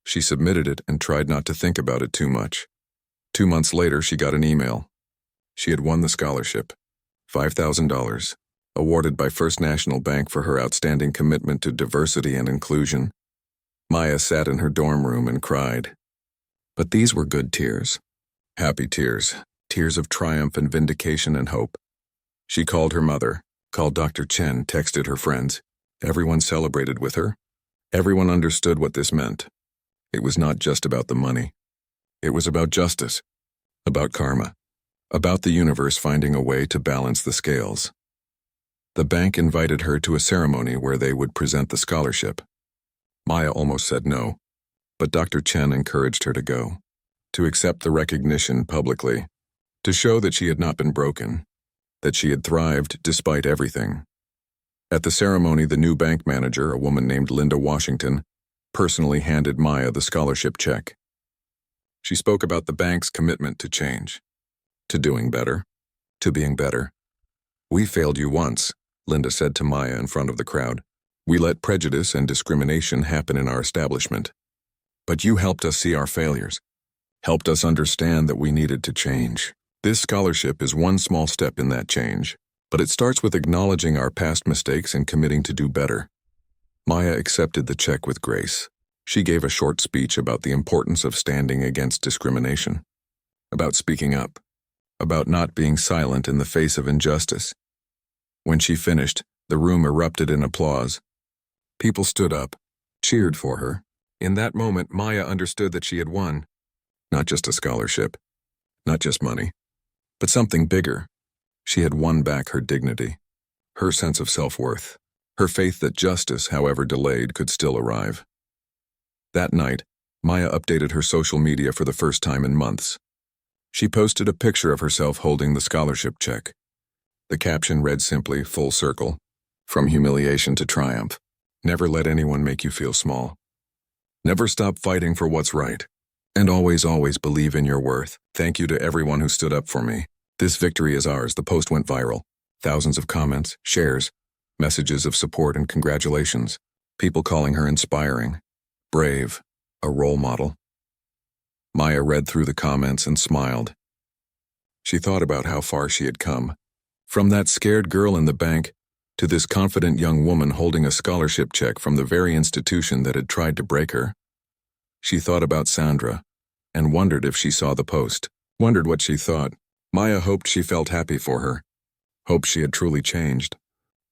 She submitted it and tried not to think about it too much. 2 months later, she got an email. She had won the scholarship, $5,000, awarded by First National Bank for her outstanding commitment to diversity and inclusion. Maya sat in her dorm room and cried. But these were good tears. Happy tears. Tears of triumph and vindication and hope. She called her mother, called Dr. Chen, texted her friends. Everyone celebrated with her. Everyone understood what this meant. It was not just about the money. It was about justice, about karma, about the universe finding a way to balance the scales. The bank invited her to a ceremony where they would present the scholarship. Maya almost said no, but Dr. Chen encouraged her to go, to accept the recognition publicly, to show that she had not been broken, that she had thrived despite everything. At the ceremony, the new bank manager, a woman named Linda Washington, personally handed Maya the scholarship check. She spoke about the bank's commitment to change, to doing better, to being better. "We failed you once," Linda said to Maya in front of the crowd. "We let prejudice and discrimination happen in our establishment. But you helped us see our failures, helped us understand that we needed to change. This scholarship is one small step in that change, but it starts with acknowledging our past mistakes and committing to do better." Maya accepted the check with grace. She gave a short speech about the importance of standing against discrimination, about speaking up, about not being silent in the face of injustice. When she finished, the room erupted in applause. People stood up, cheered for her. In that moment, Maya understood that she had won. Not just a scholarship, not just money, but something bigger. She had won back her dignity, her sense of self-worth, her faith that justice, however delayed, could still arrive. That night, Maya updated her social media for the first time in months. She posted a picture of herself holding the scholarship check. The caption read simply, "Full circle. From humiliation to triumph. Never let anyone make you feel small. Never stop fighting for what's right. And always, always believe in your worth. Thank you to everyone who stood up for me. This victory is ours." The post went viral. Thousands of comments, shares, messages of support and congratulations. People calling her inspiring, brave, a role model. Maya read through the comments and smiled. She thought about how far she had come. From that scared girl in the bank to this confident young woman holding a scholarship check from the very institution that had tried to break her. She thought about Sandra and wondered if she saw the post, wondered what she thought. Maya hoped she felt happy for her, hoped she had truly changed,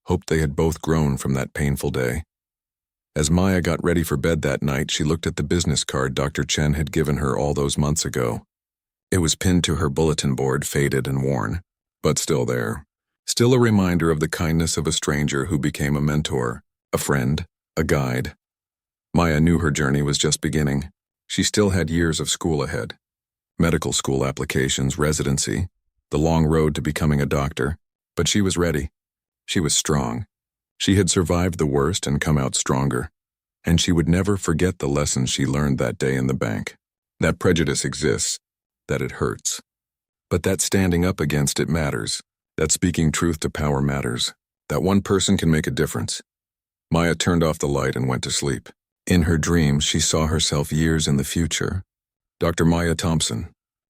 hoped they had both grown from that painful day. As Maya got ready for bed that night, she looked at the business card Dr. Chen had given her all those months ago. It was pinned to her bulletin board, faded and worn, but still there. Still a reminder of the kindness of a stranger who became a mentor, a friend, a guide. Maya knew her journey was just beginning. She still had years of school ahead. Medical school applications, residency, the long road to becoming a doctor. But she was ready. She was strong. She had survived the worst and come out stronger. And she would never forget the lessons she learned that day in the bank. That prejudice exists, that it hurts. But that standing up against it matters. That speaking truth to power matters. That one person can make a difference. Maya turned off the light and went to sleep. In her dreams, she saw herself years in the future. Dr. Maya Thompson.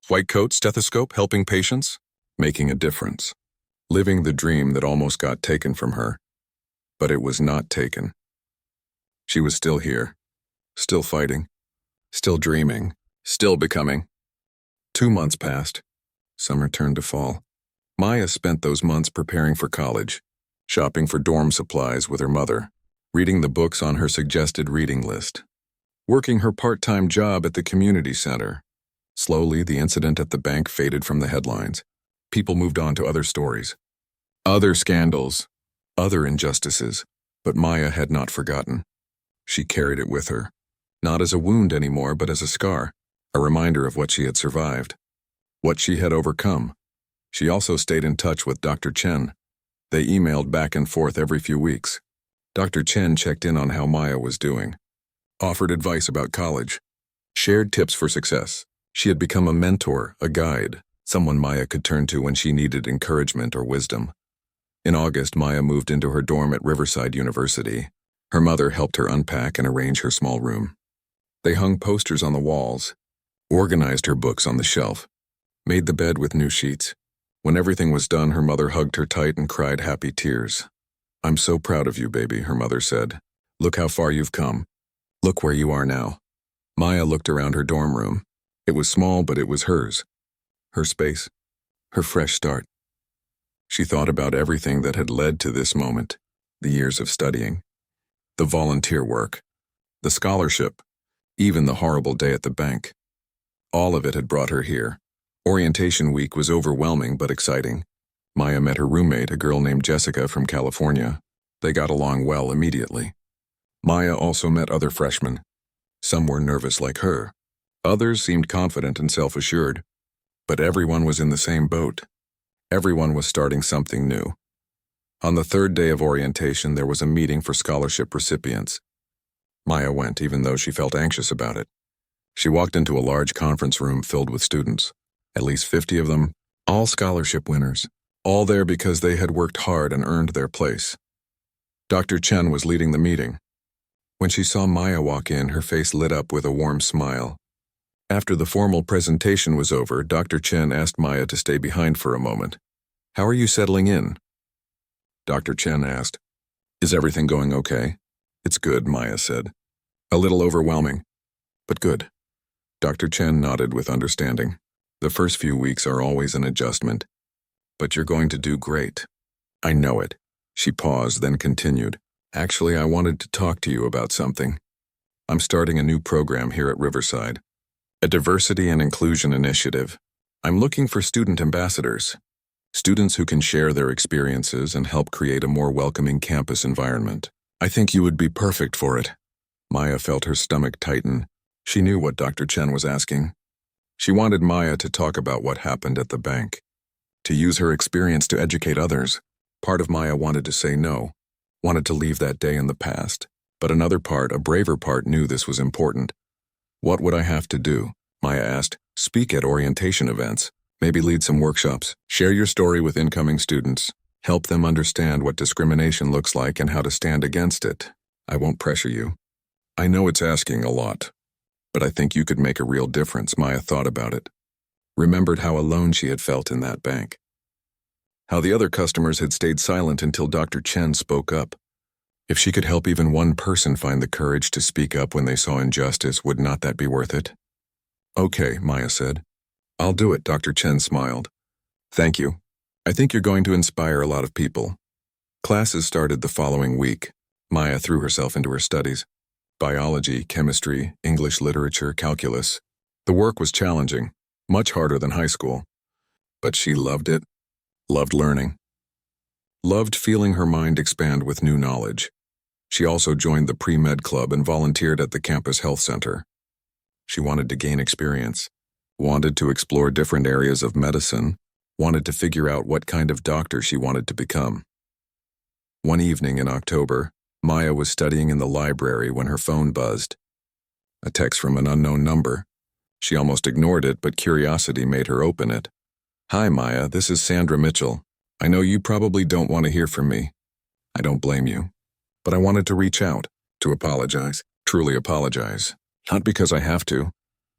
White coat, stethoscope, helping patients, making a difference. Living the dream that almost got taken from her. But it was not taken. She was still here. Still fighting. Still dreaming. Still becoming. 2 months passed. Summer turned to fall. Maya spent those months preparing for college, shopping for dorm supplies with her mother, reading the books on her suggested reading list, working her part-time job at the community center. Slowly, the incident at the bank faded from the headlines. People moved on to other stories, other scandals, other injustices, but Maya had not forgotten. She carried it with her, not as a wound anymore, but as a scar, a reminder of what she had survived, what she had overcome. She also stayed in touch with Dr. Chen. They emailed back and forth every few weeks. Dr. Chen checked in on how Maya was doing, offered advice about college, shared tips for success. She had become a mentor, a guide, someone Maya could turn to when she needed encouragement or wisdom. In August, Maya moved into her dorm at Riverside University. Her mother helped her unpack and arrange her small room. They hung posters on the walls, organized her books on the shelf, made the bed with new sheets. When everything was done, her mother hugged her tight and cried happy tears. "I'm so proud of you, baby," her mother said. "Look how far you've come. Look where you are now." Maya looked around her dorm room. It was small, but it was hers. Her space. Her fresh start. She thought about everything that had led to this moment. The years of studying. The volunteer work. The scholarship. Even the horrible day at the bank. All of it had brought her here. Orientation week was overwhelming but exciting. Maya met her roommate, a girl named Jessica from California. They got along well immediately. Maya also met other freshmen. Some were nervous like her. Others seemed confident and self-assured. But everyone was in the same boat. Everyone was starting something new. On the third day of orientation, there was a meeting for scholarship recipients. Maya went, even though she felt anxious about it. She walked into a large conference room filled with students, at least 50 of them, all scholarship winners, all there because they had worked hard and earned their place. Dr. Chen was leading the meeting. When she saw Maya walk in, her face lit up with a warm smile. After the formal presentation was over, Dr. Chen asked Maya to stay behind for a moment. "How are you settling in?" Dr. Chen asked. "Is everything going okay?" "It's good," Maya said. "A little overwhelming, but good." Dr. Chen nodded with understanding. "The first few weeks are always an adjustment, but you're going to do great." "I know it." She paused, then continued. "Actually, I wanted to talk to you about something. I'm starting a new program here at Riverside. A diversity and inclusion initiative. I'm looking for student ambassadors. Students who can share their experiences and help create a more welcoming campus environment. I think you would be perfect for it." Maya felt her stomach tighten. She knew what Dr. Chen was asking. She wanted Maya to talk about what happened at the bank, to use her experience to educate others. Part of Maya wanted to say no, wanted to leave that day in the past, but another part, a braver part, knew this was important. "What would I have to do?" Maya asked. "Speak at orientation events, maybe lead some workshops, share your story with incoming students, help them understand what discrimination looks like and how to stand against it. I won't pressure you. I know it's asking a lot, but I think you could make a real difference." Maya thought about it, remembered how alone she had felt in that bank, how the other customers had stayed silent until Dr. Chen spoke up. If she could help even one person find the courage to speak up when they saw injustice, would not that be worth it? "Okay," Maya said. "I'll do it," Dr. Chen smiled. "Thank you. I think you're going to inspire a lot of people." Classes started the following week. Maya threw herself into her studies. Biology, chemistry, English literature, calculus. The work was challenging, much harder than high school. But she loved it, loved learning, loved feeling her mind expand with new knowledge. She also joined the pre-med club and volunteered at the campus health center. She wanted to gain experience, wanted to explore different areas of medicine, wanted to figure out what kind of doctor she wanted to become. One evening in October, Maya was studying in the library when her phone buzzed. A text from an unknown number. She almost ignored it, but curiosity made her open it. "Hi, Maya, this is Sandra Mitchell. I know you probably don't want to hear from me. I don't blame you. But I wanted to reach out, to apologize, truly apologize. Not because I have to,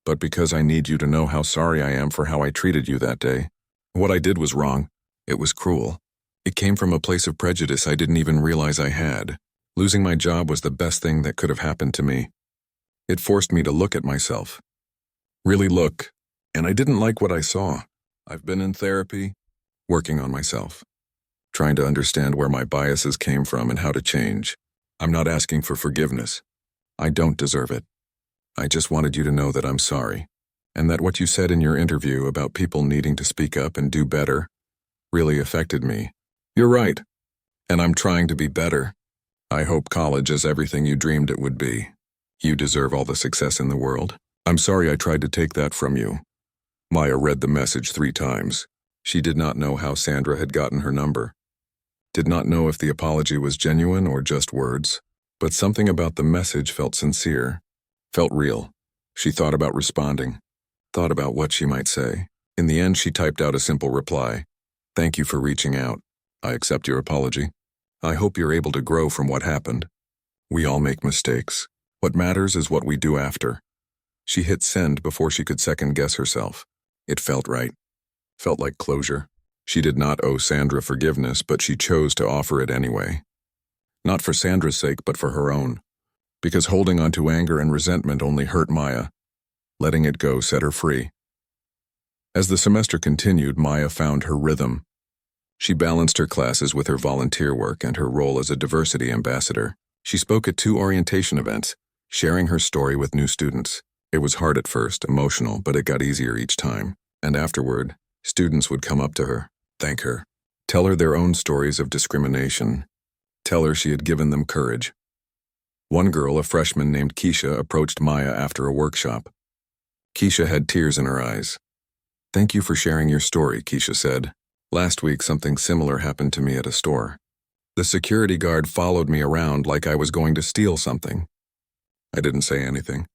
but because I need you to know how sorry I am for how I treated you that day. What I did was wrong. It was cruel. It came from a place of prejudice I didn't even realize I had. Losing my job was the best thing that could have happened to me. It forced me to look at myself. Really look. And I didn't like what I saw. I've been in therapy, working on myself, trying to understand where my biases came from and how to change. I'm not asking for forgiveness. I don't deserve it. I just wanted you to know that I'm sorry, and that what you said in your interview about people needing to speak up and do better really affected me. You're right, and I'm trying to be better. I hope college is everything you dreamed it would be. You deserve all the success in the world. I'm sorry I tried to take that from you." Maya read the message 3 times. She did not know how Sandra had gotten her number. Did not know if the apology was genuine or just words, but something about the message felt sincere, felt real. She thought about responding, thought about what she might say. In the end, she typed out a simple reply. "Thank you for reaching out. I accept your apology. I hope you're able to grow from what happened. We all make mistakes. What matters is what we do after." She hit send before she could second-guess herself. It felt right. Felt like closure. She did not owe Sandra forgiveness, but she chose to offer it anyway. Not for Sandra's sake, but for her own. Because holding on to anger and resentment only hurt Maya. Letting it go set her free. As the semester continued, Maya found her rhythm. She balanced her classes with her volunteer work and her role as a diversity ambassador. She spoke at 2 orientation events, sharing her story with new students. It was hard at first, emotional, but it got easier each time. And afterward, students would come up to her, thank her, tell her their own stories of discrimination, tell her she had given them courage. One girl, a freshman named Keisha, approached Maya after a workshop. Keisha had tears in her eyes. "Thank you for sharing your story," Keisha said. "Last week something similar happened to me at a store. The security guard followed me around like I was going to steal something. I didn't say anything.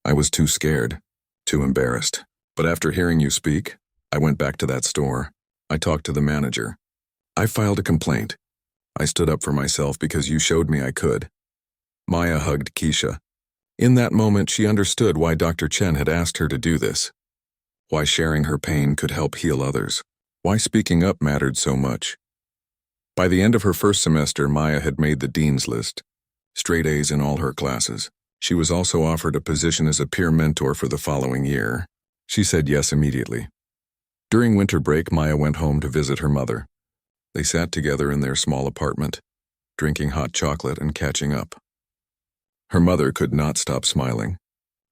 I was too scared, too embarrassed. But after hearing you speak, I went back to that store. I talked to the manager. I filed a complaint. I stood up for myself because you showed me I could." Maya hugged Keisha. In that moment, she understood why Dr. Chen had asked her to do this. Why sharing her pain could help heal others. Why speaking up mattered so much. By the end of her first semester, Maya had made the dean's list. Straight A's in all her classes. She was also offered a position as a peer mentor for the following year. She said yes immediately. During winter break, Maya went home to visit her mother. They sat together in their small apartment, drinking hot chocolate and catching up. Her mother could not stop smiling,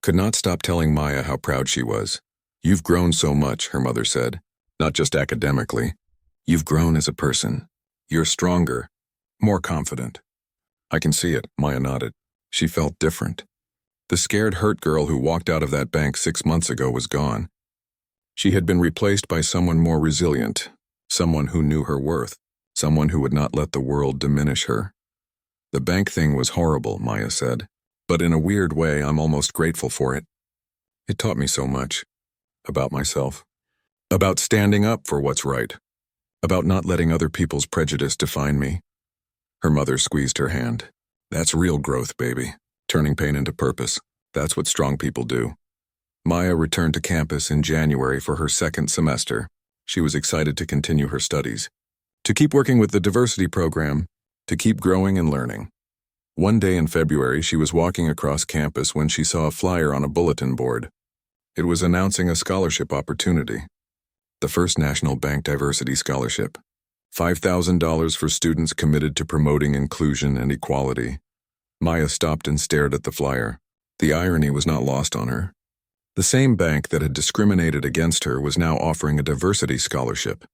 could not stop telling Maya how proud she was. "You've grown so much," her mother said, "not just academically. You've grown as a person. You're stronger, more confident." "I can see it," Maya nodded. She felt different. The scared, hurt girl who walked out of that bank 6 months ago was gone. She had been replaced by someone more resilient, someone who knew her worth, someone who would not let the world diminish her. "The bank thing was horrible," Maya said, "but in a weird way, I'm almost grateful for it. It taught me so much. About myself. About standing up for what's right. About not letting other people's prejudice define me." Her mother squeezed her hand. "That's real growth, baby. Turning pain into purpose. That's what strong people do." Maya returned to campus in January for her second semester. She was excited to continue her studies, to keep working with the diversity program, to keep growing and learning. One day in February, she was walking across campus when she saw a flyer on a bulletin board. It was announcing a scholarship opportunity. The First National Bank Diversity Scholarship. $5,000 for students committed to promoting inclusion and equality. Maya stopped and stared at the flyer. The irony was not lost on her. The same bank that had discriminated against her was now offering a diversity scholarship.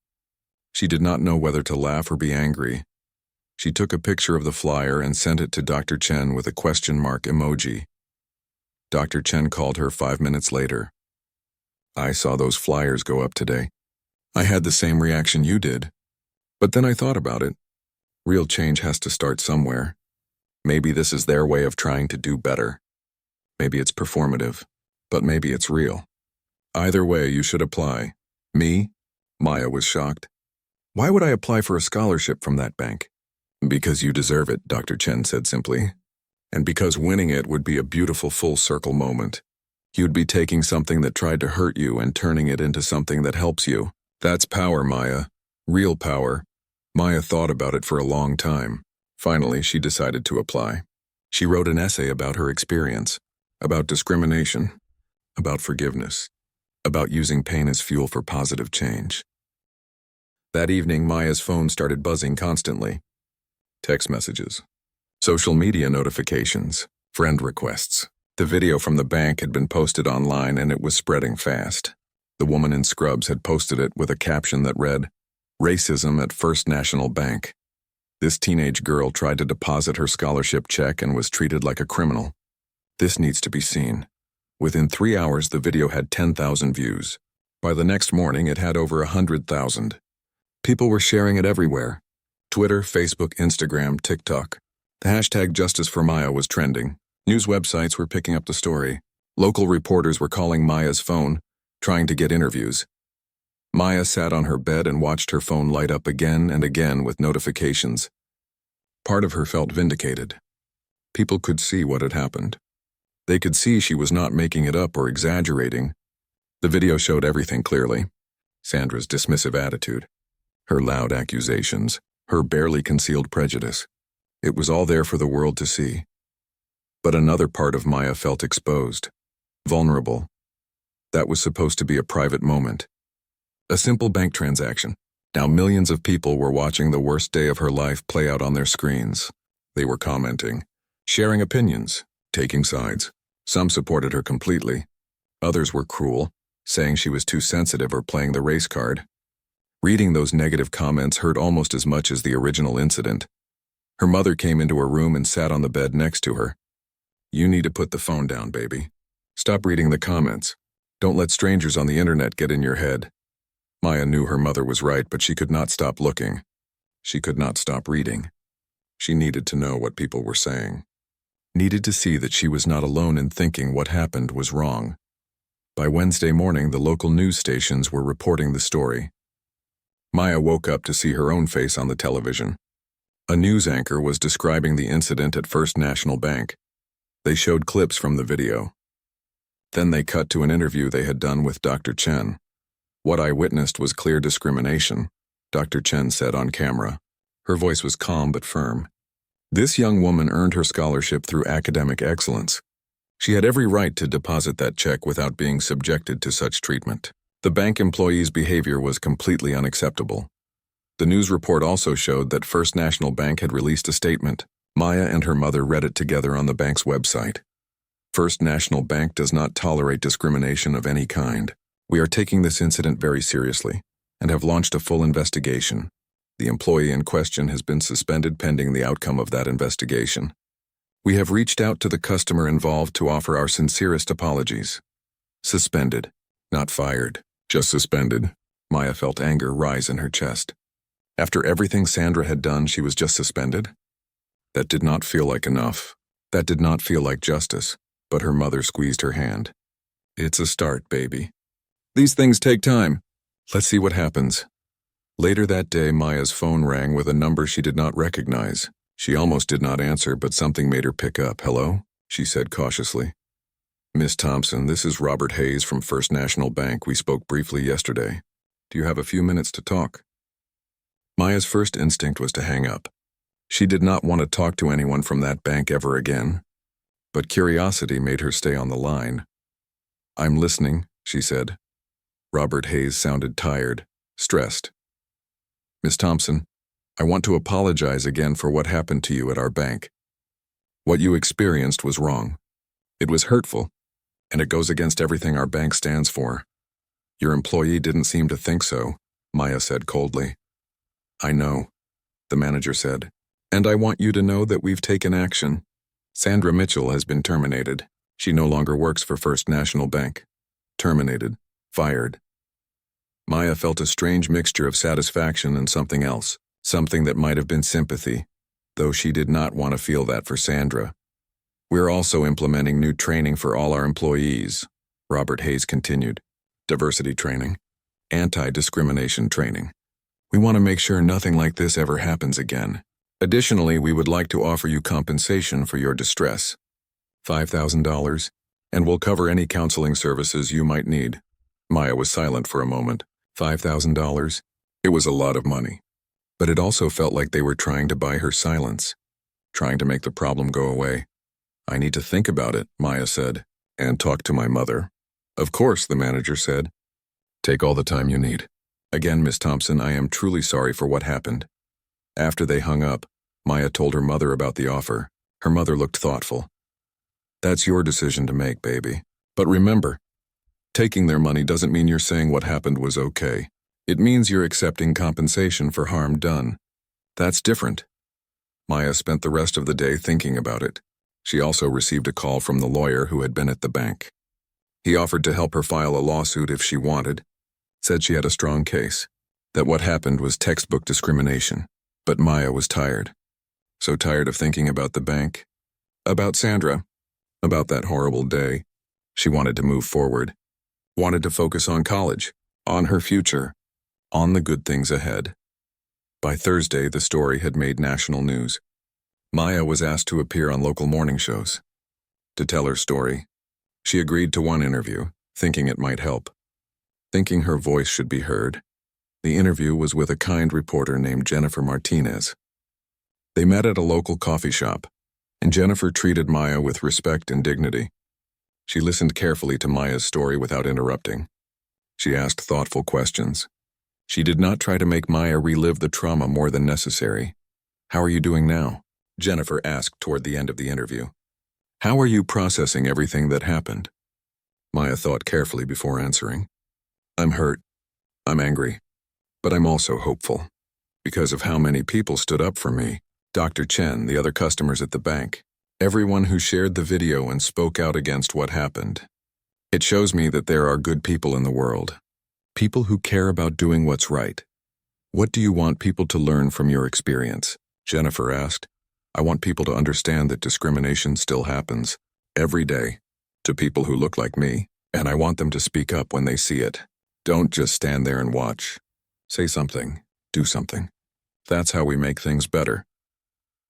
She did not know whether to laugh or be angry. She took a picture of the flyer and sent it to Dr. Chen with a question mark emoji. Dr. Chen called her 5 minutes later. "I saw those flyers go up today. I had the same reaction you did. But then I thought about it. Real change has to start somewhere. Maybe this is their way of trying to do better. Maybe it's performative, but maybe it's real. Either way, you should apply." "Me?" Maya was shocked. "Why would I apply for a scholarship from that bank?" "Because you deserve it," Dr. Chen said simply. "And because winning it would be a beautiful full-circle moment. You'd be taking something that tried to hurt you and turning it into something that helps you. That's power, Maya. Real power." Maya thought about it for a long time. Finally, she decided to apply. She wrote an essay about her experience, about discrimination, about forgiveness, about using pain as fuel for positive change. That evening, Maya's phone started buzzing constantly. Text messages, social media notifications, friend requests. The video from the bank had been posted online and it was spreading fast. The woman in scrubs had posted it with a caption that read, "Racism at First National Bank." This teenage girl tried to deposit her scholarship check and was treated like a criminal. This needs to be seen. Within 3 hours, the video had 10,000 views. By the next morning, it had over 100,000. People were sharing it everywhere. Twitter, Facebook, Instagram, TikTok. The hashtag Justice for Maya was trending. News websites were picking up the story. Local reporters were calling Maya's phone, trying to get interviews. Maya sat on her bed and watched her phone light up again and again with notifications. Part of her felt vindicated. People could see what had happened. They could see she was not making it up or exaggerating. The video showed everything clearly. Sandra's dismissive attitude, her loud accusations, her barely concealed prejudice. It was all there for the world to see. But another part of Maya felt exposed, vulnerable. That was supposed to be a private moment. A simple bank transaction. Now millions of people were watching the worst day of her life play out on their screens. They were commenting, sharing opinions, taking sides. Some supported her completely. Others were cruel, saying she was too sensitive or playing the race card. Reading those negative comments hurt almost as much as the original incident. Her mother came into her room and sat on the bed next to her. "You need to put the phone down, baby. Stop reading the comments. Don't let strangers on the internet get in your head." Maya knew her mother was right, but she could not stop looking. She could not stop reading. She needed to know what people were saying. Needed to see that she was not alone in thinking what happened was wrong. By Wednesday morning, the local news stations were reporting the story. Maya woke up to see her own face on the television. A news anchor was describing the incident at First National Bank. They showed clips from the video. Then they cut to an interview they had done with Dr. Chen. "What I witnessed was clear discrimination," Dr. Chen said on camera. Her voice was calm but firm. "This young woman earned her scholarship through academic excellence. She had every right to deposit that check without being subjected to such treatment. The bank employee's behavior was completely unacceptable." The news report also showed that First National Bank had released a statement. Maya and her mother read it together on the bank's website. "First National Bank does not tolerate discrimination of any kind. We are taking this incident very seriously and have launched a full investigation. The employee in question has been suspended pending the outcome of that investigation. We have reached out to the customer involved to offer our sincerest apologies." Suspended, not fired, just suspended. Maya felt anger rise in her chest. After everything Sandra had done, she was just suspended? That did not feel like enough. That did not feel like justice, but her mother squeezed her hand. "It's a start, baby. These things take time. Let's see what happens." Later that day, Maya's phone rang with a number she did not recognize. She almost did not answer, but something made her pick up. "Hello?" she said cautiously. "Miss Thompson, this is Robert Hayes from First National Bank. We spoke briefly yesterday. Do you have a few minutes to talk?" Maya's first instinct was to hang up. She did not want to talk to anyone from that bank ever again. But curiosity made her stay on the line. "I'm listening," she said. Robert Hayes sounded tired, stressed. "Miss Thompson, I want to apologize again for what happened to you at our bank. What you experienced was wrong. It was hurtful, and it goes against everything our bank stands for. Your employee didn't seem to think so," Maya said coldly. "I know," the manager said, "and I want you to know that we've taken action. Sandra Mitchell has been terminated. She no longer works for First National Bank. Terminated. Fired." Maya felt a strange mixture of satisfaction and something else, something that might have been sympathy, though she did not want to feel that for Sandra. "We're also implementing new training for all our employees," Robert Hayes continued. "Diversity training, anti-discrimination training. We want to make sure nothing like this ever happens again. Additionally, we would like to offer you compensation for your distress. $5,000, and we'll cover any counseling services you might need." Maya was silent for a moment. $5,000? It was a lot of money. But it also felt like they were trying to buy her silence, trying to make the problem go away. "I need to think about it," Maya said, "and talk to my mother." "Of course," the manager said. "Take all the time you need. Again, Miss Thompson, I am truly sorry for what happened." After they hung up, Maya told her mother about the offer. Her mother looked thoughtful. "That's your decision to make, baby. But remember, taking their money doesn't mean you're saying what happened was okay. It means you're accepting compensation for harm done. That's different." Maya spent the rest of the day thinking about it. She also received a call from the lawyer who had been at the bank. He offered to help her file a lawsuit if she wanted, said she had a strong case, that what happened was textbook discrimination. But Maya was tired. So tired of thinking about the bank, about Sandra, about that horrible day. She wanted to move forward, wanted to focus on college, on her future, on the good things ahead. By Thursday, the story had made national news. Maya was asked to appear on local morning shows, to tell her story, She agreed to one interview, thinking it might help, thinking her voice should be heard. The interview was with a kind reporter named Jennifer Martinez. They met at a local coffee shop, and Jennifer treated Maya with respect and dignity. She listened carefully to Maya's story without interrupting. She asked thoughtful questions. She did not try to make Maya relive the trauma more than necessary. "How are you doing now?" Jennifer asked toward the end of the interview. "How are you processing everything that happened?" Maya thought carefully before answering. "I'm hurt. I'm angry. But I'm also hopeful. Because of how many people stood up for me. Dr. Chen, the other customers at the bank. Everyone who shared the video and spoke out against what happened. It shows me that there are good people in the world. People who care about doing what's right. What do you want people to learn from your experience?" Jennifer asked. "I want people to understand that discrimination still happens, every day, to people who look like me, and I want them to speak up when they see it. Don't just stand there and watch. Say something, do something. That's how we make things better."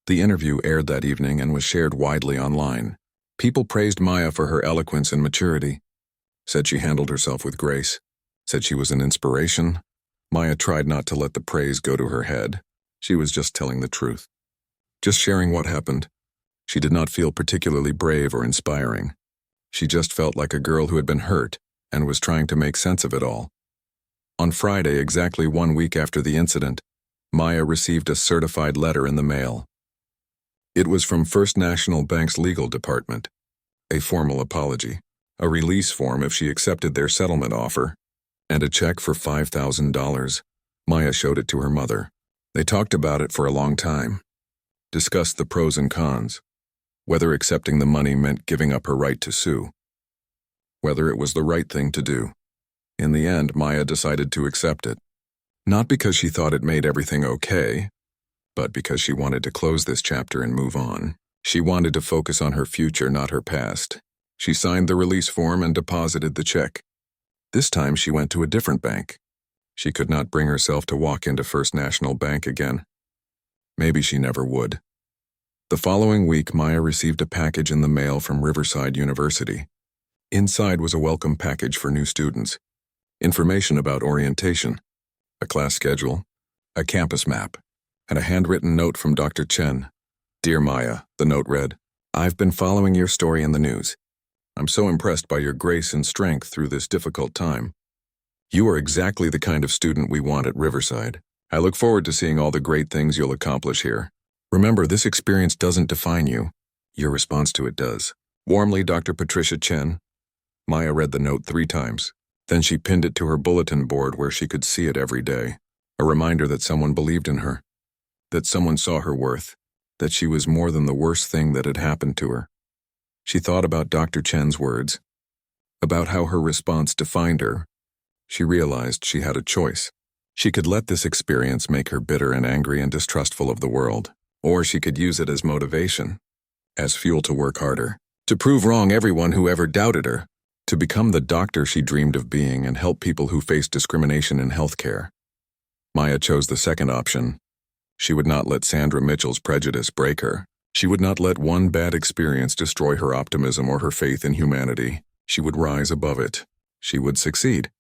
The interview aired that evening and was shared widely online. People praised Maya for her eloquence and maturity, said she handled herself with grace, said she was an inspiration. Maya tried not to let the praise go to her head. She was just telling the truth. Just sharing what happened. She did not feel particularly brave or inspiring. She just felt like a girl who had been hurt and was trying to make sense of it all. On Friday, exactly 1 week after the incident, Maya received a certified letter in the mail. It was from First National Bank's legal department. A formal apology, a release form if she accepted their settlement offer, and a check for $5,000. Maya showed it to her mother. They talked about it for a long time, discussed the pros and cons, whether accepting the money meant giving up her right to sue, whether it was the right thing to do. In the end, Maya decided to accept it. Not because she thought it made everything okay, but because she wanted to close this chapter and move on. She wanted to focus on her future, not her past. She signed the release form and deposited the check. This time she went to a different bank. She could not bring herself to walk into First National Bank again. Maybe she never would. The following week, Maya received a package in the mail from Riverside University. Inside was a welcome package for new students, information about orientation, a class schedule, a campus map, and a handwritten note from Dr. Chen. "Dear Maya," the note read, "I've been following your story in the news. I'm so impressed by your grace and strength through this difficult time. You are exactly the kind of student we want at Riverside. I look forward to seeing all the great things you'll accomplish here. Remember, this experience doesn't define you. Your response to it does. Warmly, Dr. Patricia Chen." Maya read the note 3 times. Then she pinned it to her bulletin board where she could see it every day. A reminder that someone believed in her, that someone saw her worth, that she was more than the worst thing that had happened to her. She thought about Dr. Chen's words, about how her response defined her. She realized she had a choice. She could let this experience make her bitter and angry and distrustful of the world, or she could use it as motivation, as fuel to work harder, to prove wrong everyone who ever doubted her, to become the doctor she dreamed of being and help people who face discrimination in healthcare. Maya chose the second option. She would not let Sandra Mitchell's prejudice break her. She would not let one bad experience destroy her optimism or her faith in humanity. She would rise above it. She would succeed.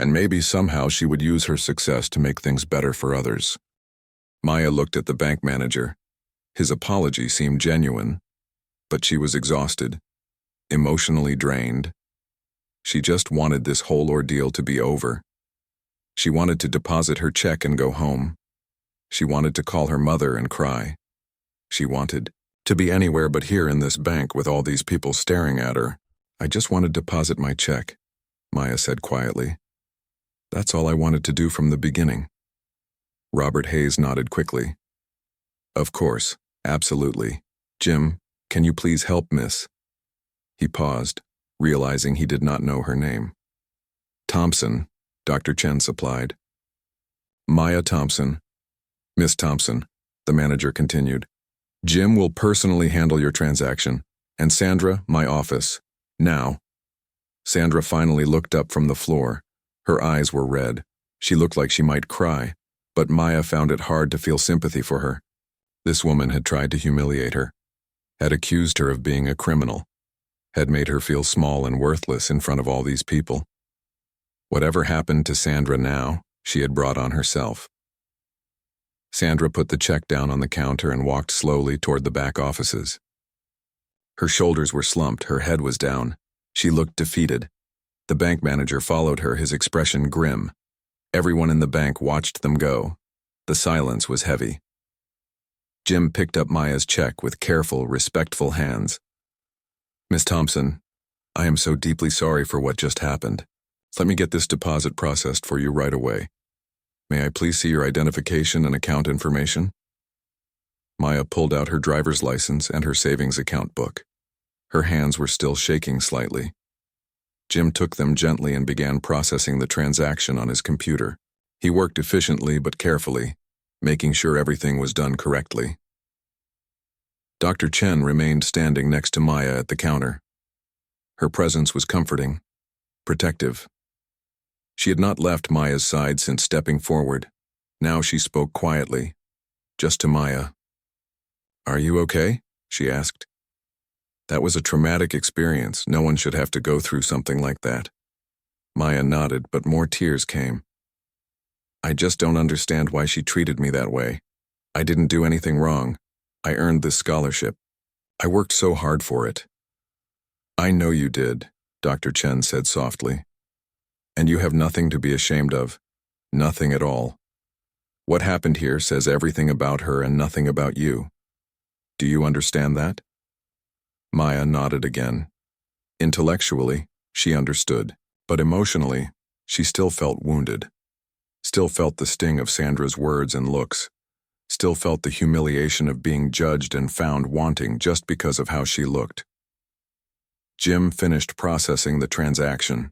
And maybe somehow she would use her success to make things better for others. Maya looked at the bank manager. His apology seemed genuine, but she was exhausted, emotionally drained. She just wanted this whole ordeal to be over. She wanted to deposit her check and go home. She wanted to call her mother and cry. She wanted to be anywhere but here in this bank with all these people staring at her. "I just want to deposit my check," Maya said quietly. "That's all I wanted to do from the beginning." Robert Hayes nodded quickly. "Of course, absolutely. Jim, can you please help Miss?" He paused, realizing he did not know her name. "Thompson," Dr. Chen supplied. "Maya Thompson." "Miss Thompson," the manager continued, "Jim will personally handle your transaction, and Sandra, my office. Now." Sandra finally looked up from the floor. Her eyes were red. She looked like she might cry, but Maya found it hard to feel sympathy for her. This woman had tried to humiliate her, had accused her of being a criminal. had made her feel small and worthless in front of all these people. Whatever happened to Sandra now, she had brought on herself. Sandra put the check down on the counter and walked slowly toward the back offices. Her shoulders were slumped, her head was down. She looked defeated. The bank manager followed her, his expression grim. Everyone in the bank watched them go. The silence was heavy. Jim picked up Maya's check with careful, respectful hands. "Miss Thompson, I am so deeply sorry for what just happened. Let me get this deposit processed for you right away. May I please see your identification and account information?" Maya pulled out her driver's license and her savings account book. Her hands were still shaking slightly. Jim took them gently and began processing the transaction on his computer. He worked efficiently but carefully, making sure everything was done correctly. Dr. Chen remained standing next to Maya at the counter. Her presence was comforting, protective. She had not left Maya's side since stepping forward. Now she spoke quietly, just to Maya. "Are you okay?" she asked. "That was a traumatic experience. No one should have to go through something like that." Maya nodded, but more tears came. "I just don't understand why she treated me that way. I didn't do anything wrong. I earned this scholarship. I worked so hard for it." "I know you did," Dr. Chen said softly. "And you have nothing to be ashamed of. Nothing at all. What happened here says everything about her and nothing about you. Do you understand that?" Maya nodded again. Intellectually, she understood, but emotionally, she still felt wounded. Still felt the sting of Sandra's words and looks. Still felt the humiliation of being judged and found wanting just because of how she looked. Jim finished processing the transaction.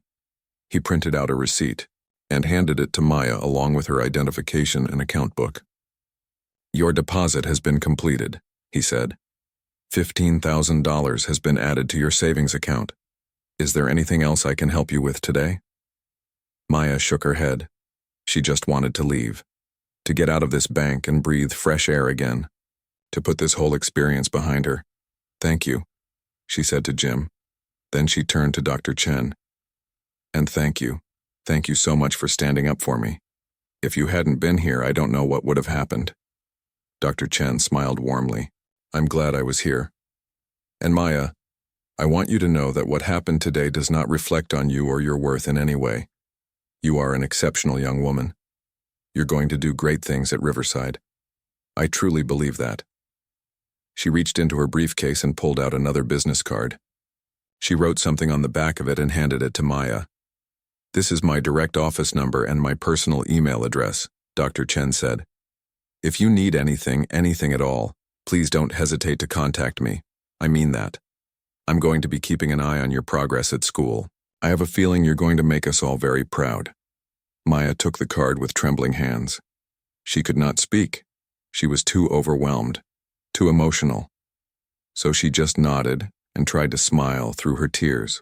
He printed out a receipt and handed it to Maya along with her identification and account book. "Your deposit has been completed," he said. $15,000 has been added to your savings account. Is there anything else I can help you with today?" Maya shook her head. She just wanted to leave, to get out of this bank and breathe fresh air again, to put this whole experience behind her. "Thank you," she said to Jim. Then she turned to Dr. Chen. "And thank you. Thank you so much for standing up for me. If you hadn't been here, I don't know what would have happened." Dr. Chen smiled warmly. "I'm glad I was here. And Maya, I want you to know that what happened today does not reflect on you or your worth in any way. You are an exceptional young woman. You're going to do great things at Riverside. I truly believe that." She reached into her briefcase and pulled out another business card. She wrote something on the back of it and handed it to Maya. "This is my direct office number and my personal email address," Dr. Chen said. "If you need anything at all, please don't hesitate to contact me. I mean that. I'm going to be keeping an eye on your progress at school. I have a feeling you're going to make us all very proud." Maya took the card with trembling hands. She could not speak. She was too overwhelmed, too emotional. So she just nodded and tried to smile through her tears.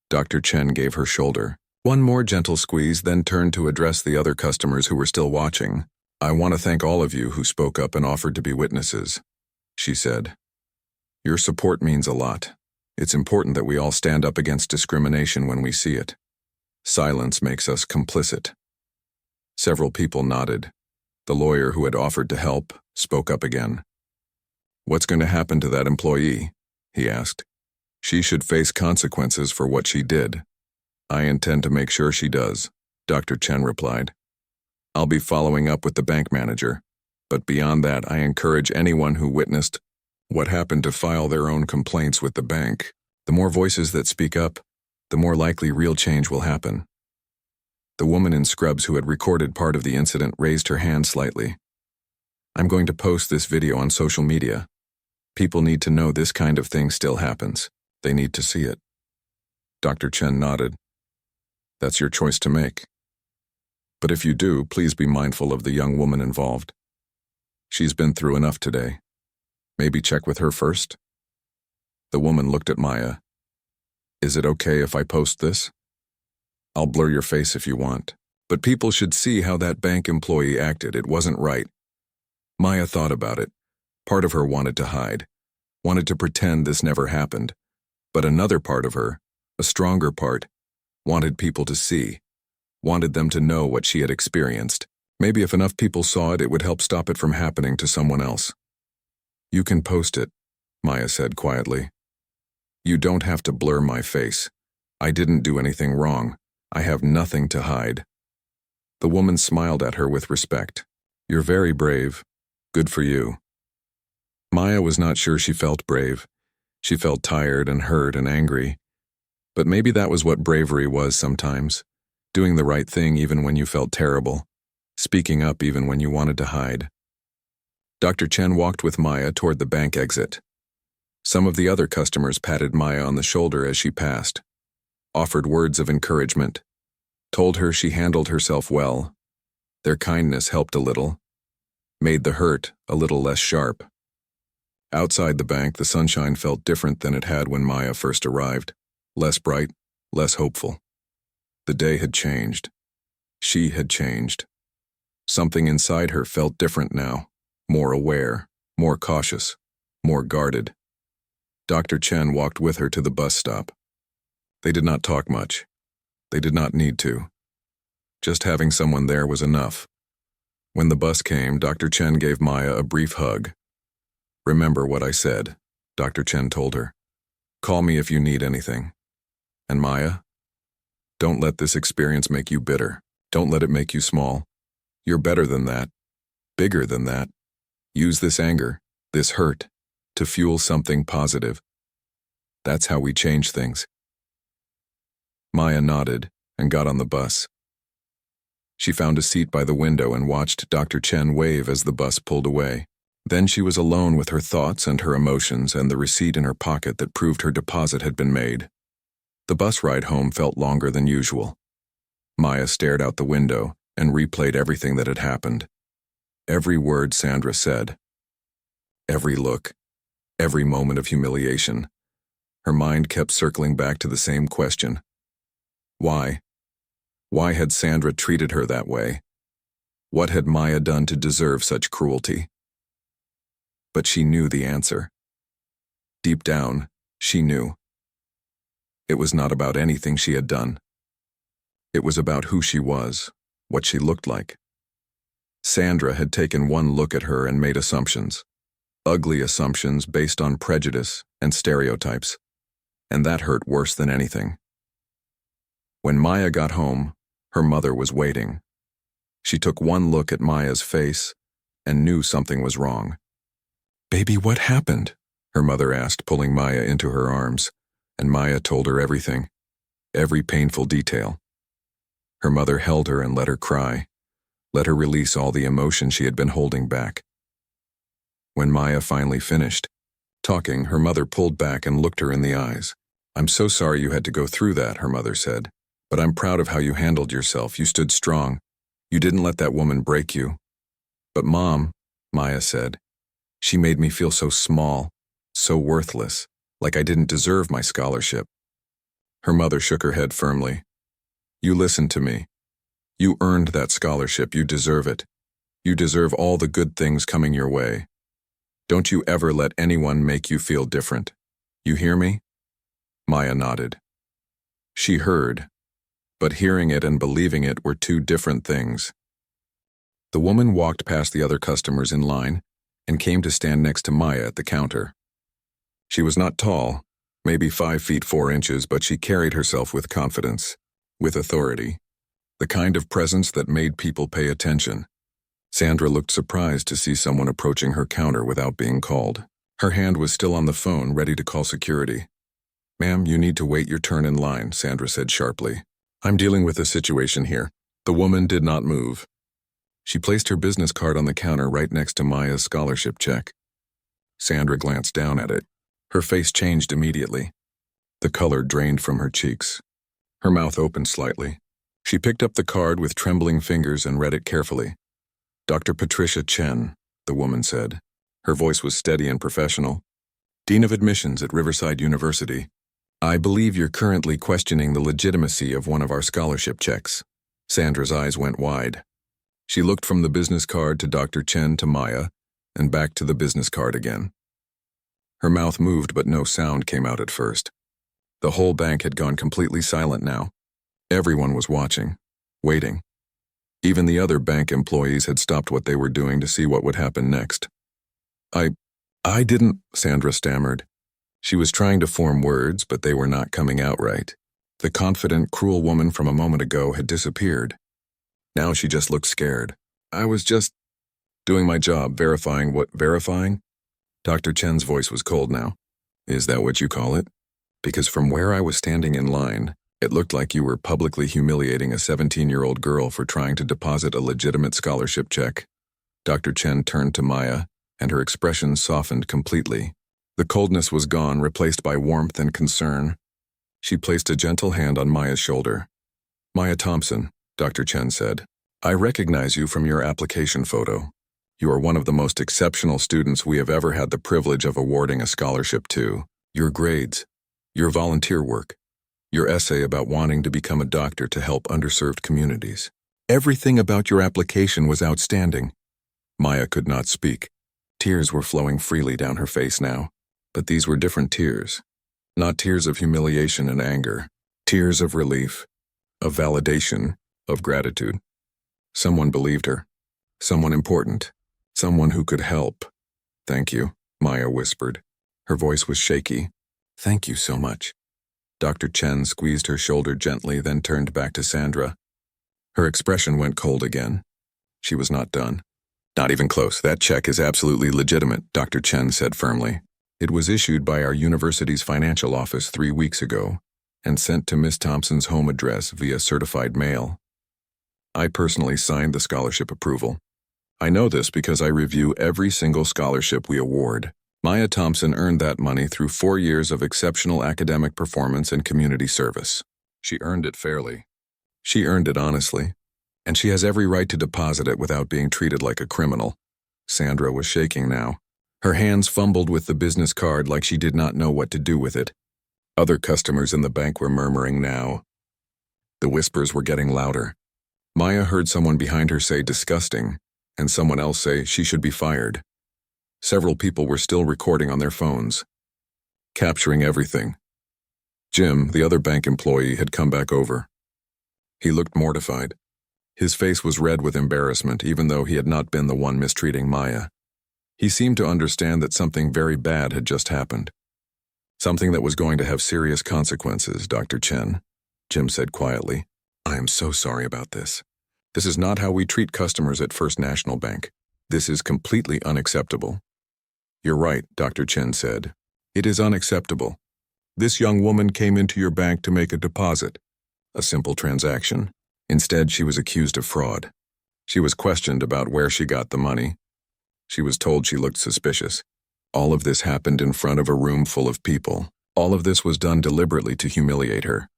Dr. Chen gave her shoulder one more gentle squeeze, then turned to address the other customers who were still watching. "I want to thank all of you who spoke up and offered to be witnesses," she said. "Your support means a lot. It's important that we all stand up against discrimination when we see it. Silence makes us complicit." Several people nodded. The lawyer who had offered to help spoke up again. "What's going to happen to that employee?" he asked. "She should face consequences for what she did." "I intend to make sure she does," Dr. Chen replied. "I'll be following up with the bank manager, but beyond that, I encourage anyone who witnessed what happened to file their own complaints with the bank. The more voices that speak up, the more likely real change will happen." The woman in scrubs who had recorded part of the incident raised her hand slightly. "I'm going to post this video on social media. People need to know this kind of thing still happens. They need to see it." Dr. Chen nodded. "That's your choice to make. But if you do, please be mindful of the young woman involved. She's been through enough today. Maybe check with her first?" The woman looked at Maya. "Is it okay if I post this? I'll blur your face if you want. But people should see how that bank employee acted. It wasn't right." Maya thought about it. Part of her wanted to hide, wanted to pretend this never happened. But another part of her, a stronger part, wanted people to see, wanted them to know what she had experienced. Maybe if enough people saw it, it would help stop it from happening to someone else. "You can post it," Maya said quietly. "You don't have to blur my face. I didn't do anything wrong. I have nothing to hide." The woman smiled at her with respect. "You're very brave. Good for you." Maya was not sure she felt brave. She felt tired and hurt and angry. But maybe that was what bravery was sometimes. Doing the right thing even when you felt terrible. Speaking up even when you wanted to hide. Dr. Chen walked with Maya toward the bank exit. Some of the other customers patted Maya on the shoulder as she passed, offered words of encouragement, told her she handled herself well. Their kindness helped a little, made the hurt a little less sharp. Outside the bank, the sunshine felt different than it had when Maya first arrived. Less bright, less hopeful. The day had changed. She had changed. Something inside her felt different now, more aware, more cautious, more guarded. Dr. Chen walked with her to the bus stop. They did not talk much. They did not need to. Just having someone there was enough. When the bus came, Dr. Chen gave Maya a brief hug. "Remember what I said," Dr. Chen told her. "Call me if you need anything. And Maya, don't let this experience make you bitter. Don't let it make you small. You're better than that, bigger than that. Use this anger, this hurt, to fuel something positive. That's how we change things." Maya nodded and got on the bus. She found a seat by the window and watched Dr. Chen wave as the bus pulled away. Then she was alone with her thoughts and her emotions and the receipt in her pocket that proved her deposit had been made. The bus ride home felt longer than usual. Maya stared out the window and replayed everything that had happened. Every word Sandra said. Every look. Every moment of humiliation. Her mind kept circling back to the same question. Why? Why had Sandra treated her that way? What had Maya done to deserve such cruelty? But she knew the answer. Deep down, she knew. It was not about anything she had done. It was about who she was, what she looked like. Sandra had taken one look at her and made assumptions. Ugly assumptions based on prejudice and stereotypes. And that hurt worse than anything. When Maya got home, her mother was waiting. She took one look at Maya's face and knew something was wrong. "Baby, what happened?" her mother asked, pulling Maya into her arms, and Maya told her everything, every painful detail. Her mother held her and let her cry, let her release all the emotion she had been holding back. When Maya finally finished talking, her mother pulled back and looked her in the eyes. "I'm so sorry you had to go through that," her mother said. "But I'm proud of how you handled yourself. You stood strong. You didn't let that woman break you." "But Mom," Maya said, "she made me feel so small, so worthless, like I didn't deserve my scholarship." Her mother shook her head firmly. "You listened to me. You earned that scholarship. You deserve it. You deserve all the good things coming your way. Don't you ever let anyone make you feel different. You hear me?" Maya nodded. She heard, but hearing it and believing it were two different things. The woman walked past the other customers in line and came to stand next to Maya at the counter. She was not tall, maybe 5 feet 4 inches, but she carried herself with confidence, with authority, the kind of presence that made people pay attention. Sandra looked surprised to see someone approaching her counter without being called. Her hand was still on the phone, ready to call security. "Ma'am, you need to wait your turn in line," Sandra said sharply. "I'm dealing with a situation here." The woman did not move. She placed her business card on the counter right next to Maya's scholarship check. Sandra glanced down at it. Her face changed immediately. The color drained from her cheeks. Her mouth opened slightly. She picked up the card with trembling fingers and read it carefully. "Dr. Patricia Chen," the woman said. Her voice was steady and professional. "Dean of Admissions at Riverside University. I believe you're currently questioning the legitimacy of one of our scholarship checks." Sandra's eyes went wide. She looked from the business card to Dr. Chen to Maya, and back to the business card again. Her mouth moved, but no sound came out at first. The whole bank had gone completely silent now. Everyone was watching, waiting. Even the other bank employees had stopped what they were doing to see what would happen next. I didn't, Sandra stammered. She was trying to form words, but they were not coming out right. The confident, cruel woman from a moment ago had disappeared. Now she just looked scared. I was just doing my job, verifying what verifying? Dr. Chen's voice was cold now. Is that what you call it? Because from where I was standing in line, it looked like you were publicly humiliating a 17-year-old girl for trying to deposit a legitimate scholarship check. Dr. Chen turned to Maya, and her expression softened completely. The coldness was gone, replaced by warmth and concern. She placed a gentle hand on Maya's shoulder. Maya Thompson, Dr. Chen said, I recognize you from your application photo. You are one of the most exceptional students we have ever had the privilege of awarding a scholarship to. Your grades, your volunteer work, your essay about wanting to become a doctor to help underserved communities. Everything about your application was outstanding. Maya could not speak. Tears were flowing freely down her face now, but these were different tears. Not tears of humiliation and anger, tears of relief, of validation, of gratitude. Someone believed her. Someone important. Someone who could help. Thank you, Maya whispered. Her voice was shaky. Thank you so much. Dr. Chen squeezed her shoulder gently, then turned back to Sandra. Her expression went cold again. She was not done. Not even close. That check is absolutely legitimate, Dr. Chen said firmly. It was issued by our university's financial office 3 weeks ago and sent to Miss Thompson's home address via certified mail. I personally signed the scholarship approval. I know this because I review every single scholarship we award. Maya Thompson earned that money through 4 years of exceptional academic performance and community service. She earned it fairly. She earned it honestly. And she has every right to deposit it without being treated like a criminal. Sandra was shaking now. Her hands fumbled with the business card like she did not know what to do with it. Other customers in the bank were murmuring now. The whispers were getting louder. Maya heard someone behind her say disgusting, and someone else say she should be fired. Several people were still recording on their phones, capturing everything. Jim, the other bank employee, had come back over. He looked mortified. His face was red with embarrassment, even though he had not been the one mistreating Maya. He seemed to understand that something very bad had just happened. Something that was going to have serious consequences, Dr. Chen, Jim said quietly. I am so sorry about this. This is not how we treat customers at First National Bank. This is completely unacceptable. You're right, Dr. Chen said. It is unacceptable. This young woman came into your bank to make a deposit, a simple transaction. Instead, she was accused of fraud. She was questioned about where she got the money. She was told she looked suspicious. All of this happened in front of a room full of people. All of this was done deliberately to humiliate her.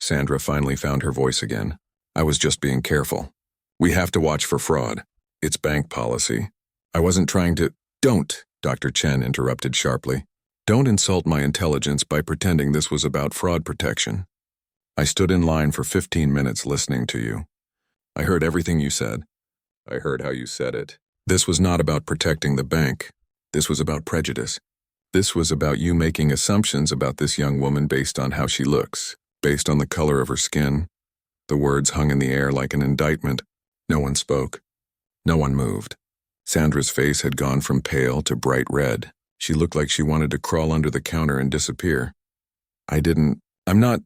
Sandra finally found her voice again. I was just being careful. We have to watch for fraud. It's bank policy. I wasn't trying to— Don't, Dr. Chen interrupted sharply. Don't insult my intelligence by pretending this was about fraud protection. I stood in line for 15 minutes listening to you. I heard everything you said. I heard how you said it. This was not about protecting the bank. This was about prejudice. This was about you making assumptions about this young woman based on how she looks, based on the color of her skin. The words hung in the air like an indictment. No one spoke. No one moved. Sandra's face had gone from pale to bright red. She looked like she wanted to crawl under the counter and disappear. I'm not—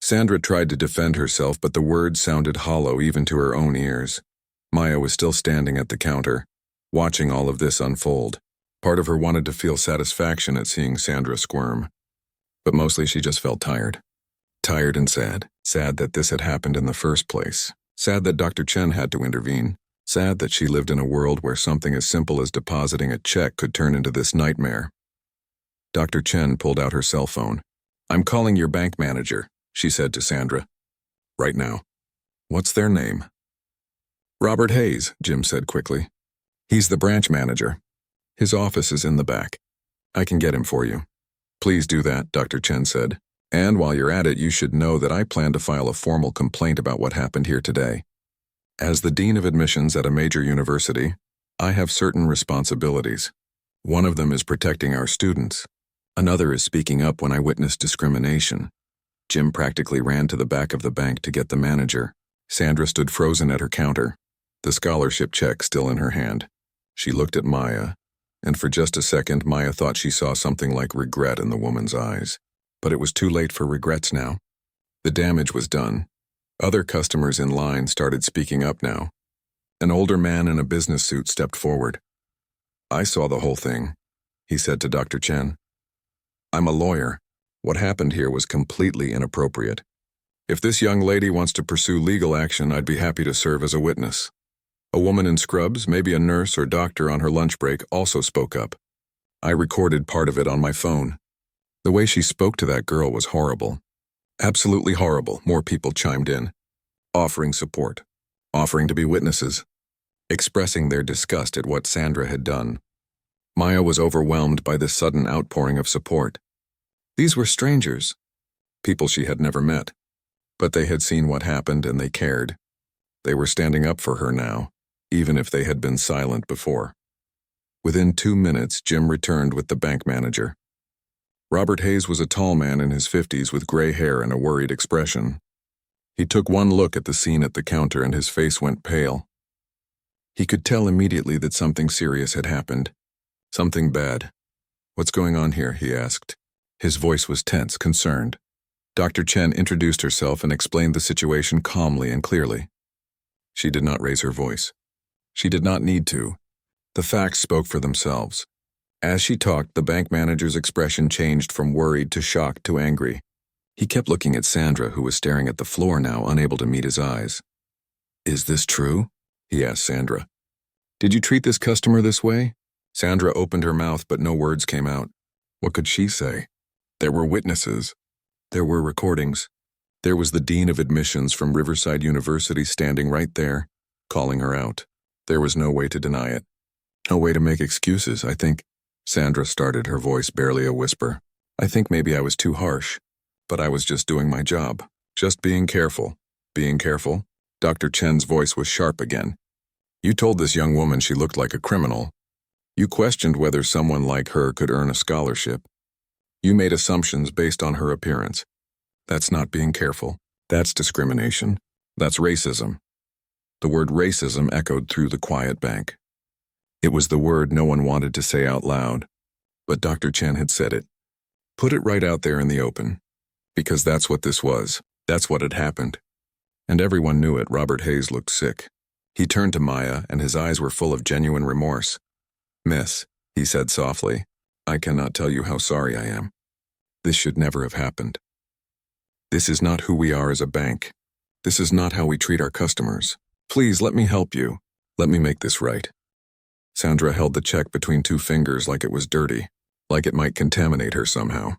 Sandra tried to defend herself, but the words sounded hollow even to her own ears. Maya was still standing at the counter, watching all of this unfold. Part of her wanted to feel satisfaction at seeing Sandra squirm. But mostly she just felt tired. Tired and sad. Sad that this had happened in the first place. Sad that Dr. Chen had to intervene. Sad that she lived in a world where something as simple as depositing a check could turn into this nightmare. Dr. Chen pulled out her cell phone. I'm calling your bank manager, she said to Sandra. Right now. What's their name? Robert Hayes, Jim said quickly. He's the branch manager. His office is in the back. I can get him for you. Please do that, Dr. Chen said. And while you're at it, you should know that I plan to file a formal complaint about what happened here today. As the Dean of Admissions at a major university, I have certain responsibilities. One of them is protecting our students. Another is speaking up when I witness discrimination. Jim practically ran to the back of the bank to get the manager. Sandra stood frozen at her counter, the scholarship check still in her hand. She looked at Maya, and for just a second Maya thought she saw something like regret in the woman's eyes. But it was too late for regrets now. The damage was done. Other customers in line started speaking up now. An older man in a business suit stepped forward. "I saw the whole thing," he said to Dr. Chen. "I'm a lawyer. What happened here was completely inappropriate. If this young lady wants to pursue legal action, I'd be happy to serve as a witness." A woman in scrubs, maybe a nurse or doctor on her lunch break, also spoke up. I recorded part of it on my phone. The way she spoke to that girl was horrible. Absolutely horrible, more people chimed in, offering support, offering to be witnesses, expressing their disgust at what Sandra had done. Maya was overwhelmed by this sudden outpouring of support. These were strangers, people she had never met, but they had seen what happened and they cared. They were standing up for her now, even if they had been silent before. Within 2 minutes, Jim returned with the bank manager. Robert Hayes was a tall man in his 50s with gray hair and a worried expression. He took one look at the scene at the counter and his face went pale. He could tell immediately that something serious had happened. Something bad. "What's going on here?" he asked. His voice was tense, concerned. Dr. Chen introduced herself and explained the situation calmly and clearly. She did not raise her voice. She did not need to. The facts spoke for themselves. As she talked, the bank manager's expression changed from worried to shocked to angry. He kept looking at Sandra, who was staring at the floor now, unable to meet his eyes. "Is this true?" he asked Sandra. "Did you treat this customer this way?" Sandra opened her mouth, but no words came out. What could she say? There were witnesses. There were recordings. There was the dean of admissions from Riverside University standing right there, calling her out. There was no way to deny it. No way to make excuses, I think. Sandra started, her voice barely a whisper. "I think maybe I was too harsh, but I was just doing my job. Just being careful." "Being careful?" Dr. Chen's voice was sharp again. "You told this young woman she looked like a criminal. You questioned whether someone like her could earn a scholarship. You made assumptions based on her appearance. That's not being careful. That's discrimination. That's racism." The word racism echoed through the quiet bank. It was the word no one wanted to say out loud, but Dr. Chen had said it. Put it right out there in the open. Because that's what this was. That's what had happened. And everyone knew it. Robert Hayes looked sick. He turned to Maya, and his eyes were full of genuine remorse. "Miss," he said softly, "I cannot tell you how sorry I am. This should never have happened. This is not who we are as a bank. This is not how we treat our customers. Please let me help you. Let me make this right." Sandra held the check between 2 fingers like it was dirty, like it might contaminate her somehow.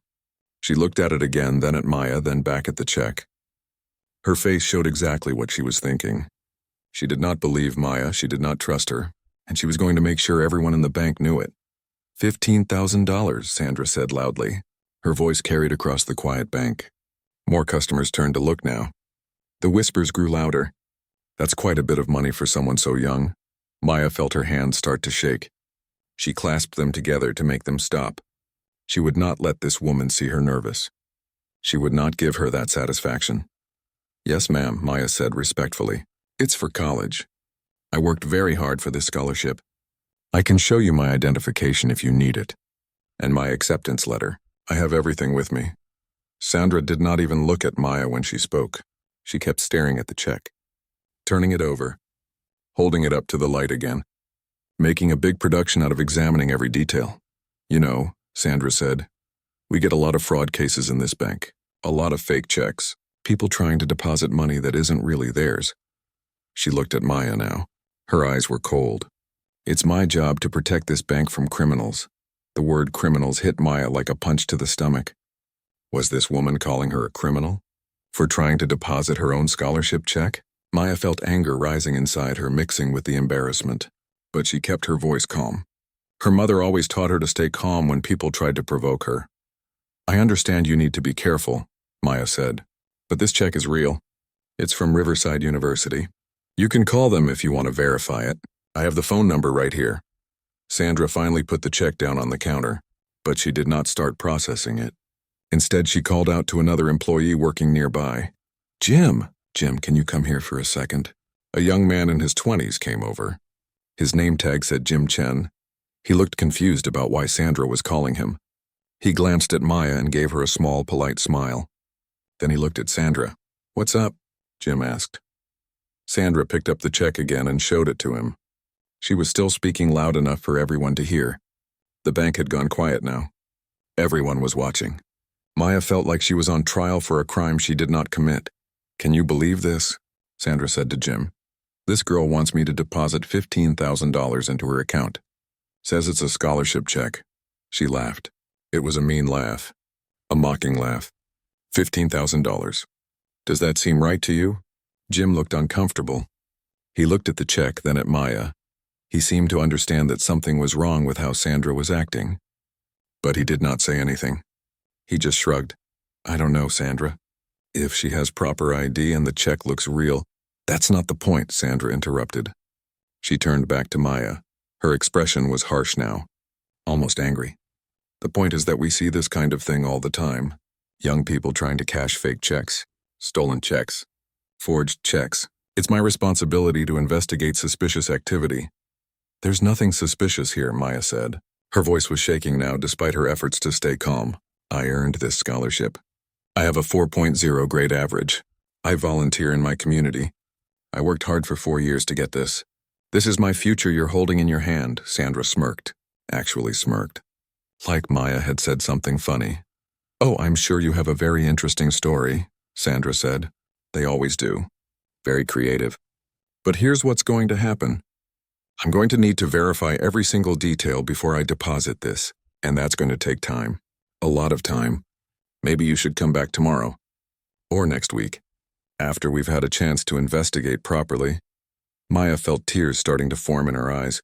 She looked at it again, then at Maya, then back at the check. Her face showed exactly what she was thinking. She did not believe Maya, she did not trust her, and she was going to make sure everyone in the bank knew it. $15,000, Sandra said loudly. Her voice carried across the quiet bank. More customers turned to look now. The whispers grew louder. "That's quite a bit of money for someone so young." Maya felt her hands start to shake. She clasped them together to make them stop. She would not let this woman see her nervous. She would not give her that satisfaction. "Yes, ma'am," Maya said respectfully. "It's for college. I worked very hard for this scholarship. I can show you my identification if you need it. And my acceptance letter. I have everything with me." Sandra did not even look at Maya when she spoke. She kept staring at the check, turning it over, holding it up to the light again, making a big production out of examining every detail. "You know," Sandra said, "we get a lot of fraud cases in this bank. A lot of fake checks. People trying to deposit money that isn't really theirs." She looked at Maya now. Her eyes were cold. "It's my job to protect this bank from criminals." The word criminals hit Maya like a punch to the stomach. Was this woman calling her a criminal? For trying to deposit her own scholarship check? Maya felt anger rising inside her, mixing with the embarrassment. But she kept her voice calm. Her mother always taught her to stay calm when people tried to provoke her. "I understand you need to be careful," Maya said. "But this check is real. It's from Riverside University. You can call them if you want to verify it. I have the phone number right here." Sandra finally put the check down on the counter. But she did not start processing it. Instead, she called out to another employee working nearby. Jim, can you come here for a second? A young man in his 20s came over. His name tag said Jim Chen. He looked confused about why Sandra was calling him. He glanced at Maya and gave her a small, polite smile. Then he looked at Sandra. What's up? Jim asked. Sandra picked up the check again and showed it to him. She was still speaking loud enough for everyone to hear. The bank had gone quiet now. Everyone was watching. Maya felt like she was on trial for a crime she did not commit. Can you believe this? Sandra said to Jim. This girl wants me to deposit $15,000 into her account. Says it's a scholarship check. She laughed. It was a mean laugh. A mocking laugh. $15,000. Does that seem right to you? Jim looked uncomfortable. He looked at the check, then at Maya. He seemed to understand that something was wrong with how Sandra was acting. But he did not say anything. He just shrugged. I don't know, Sandra. If she has proper ID and the check looks real. That's not the point, Sandra interrupted. She turned back to Maya. Her expression was harsh now, almost angry. The point is that we see this kind of thing all the time. Young people trying to cash fake checks, stolen checks, forged checks. It's my responsibility to investigate suspicious activity. There's nothing suspicious here, Maya said. Her voice was shaking now despite her efforts to stay calm. I earned this scholarship. I have a 4.0 grade average. I volunteer in my community. I worked hard for 4 years to get this. This is my future you're holding in your hand, Sandra smirked. Actually smirked. Like Maya had said something funny. Oh, I'm sure you have a very interesting story, Sandra said. They always do. Very creative. But here's what's going to happen. I'm going to need to verify every single detail before I deposit this, and that's going to take time. A lot of time. Maybe you should come back tomorrow. Or next week. After we've had a chance to investigate properly. Maya felt tears starting to form in her eyes.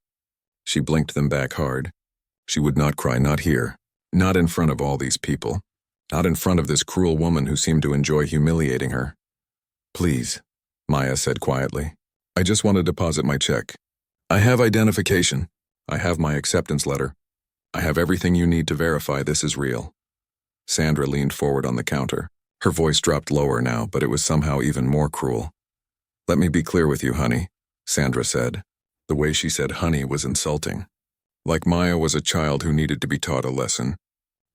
She blinked them back hard. She would not cry, not here. Not in front of all these people. Not in front of this cruel woman who seemed to enjoy humiliating her. Please, Maya said quietly. I just want to deposit my check. I have identification. I have my acceptance letter. I have everything you need to verify this is real. Sandra leaned forward on the counter. Her voice dropped lower now, but it was somehow even more cruel. Let me be clear with you, honey, Sandra said. The way she said honey was insulting. Like Maya was a child who needed to be taught a lesson.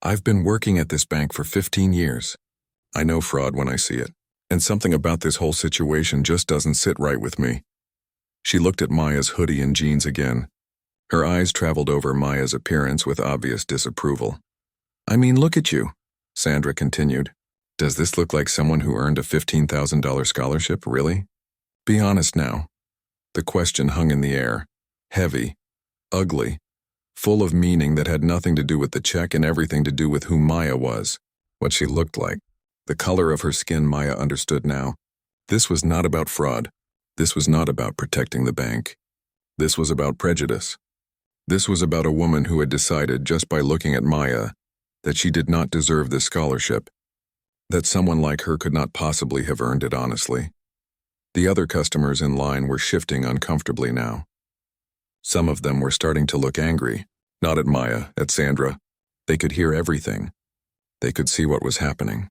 I've been working at this bank for 15 years. I know fraud when I see it, and something about this whole situation just doesn't sit right with me. She looked at Maya's hoodie and jeans again. Her eyes traveled over Maya's appearance with obvious disapproval. I mean, look at you, Sandra continued. Does this look like someone who earned a $15,000 scholarship, really? Be honest now. The question hung in the air, heavy, ugly, full of meaning that had nothing to do with the check and everything to do with who Maya was, what she looked like. The color of her skin, Maya understood now. This was not about fraud. This was not about protecting the bank. This was about prejudice. This was about a woman who had decided just by looking at Maya that she did not deserve this scholarship, that someone like her could not possibly have earned it honestly. The other customers in line were shifting uncomfortably now. Some of them were starting to look angry, not at Maya, at Sandra. They could hear everything. They could see what was happening.